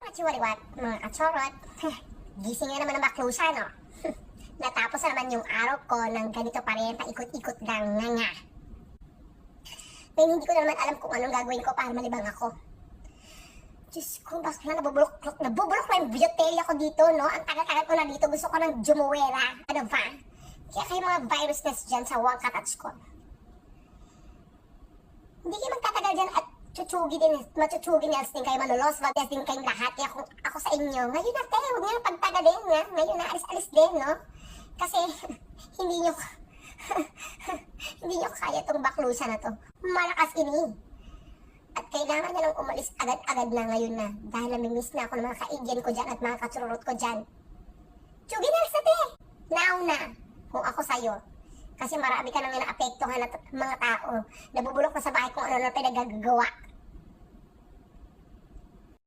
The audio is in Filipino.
Kachiwaliwat, mga kachorot. Gising nga naman ng baklusa, no? Natapos na naman yung araw ko ng ganito pa rin, paikot-ikot lang nga. Pero hindi ko na naman alam kung anong gagawin ko para malibang ako. Diyos ko, bakla, nabubulok na yung biotelya ko dito, no? Ang tagal-tagal ko na dito, gusto ko ng jumuwera. Ano ba? Kaya kayo mga virus test dyan sa wang katouch ko. Hindi kayo magtatagal dyan at machuchugi din kayo, manulos, magas din kayong lahat. Kaya kung ako sa inyo, ngayon na tayo, huwag nyo na pagtagalin, nga. Ngayon na, alis-alis din, no? Kasi, hindi nyo kaya itong baklusa na to. Malakas ini. At kailangan nyo lang umalis agad-agad na ngayon na. Dahil namimiss na ako ng mga kaigyan ko dyan at mga katsururot ko dyan. Chugi na, te! Now na, kung ako sa'yo. Kasi marami ka nang naapektuhan at mga tao. Nabubulok na sa bahay kung ano na pinagagawa.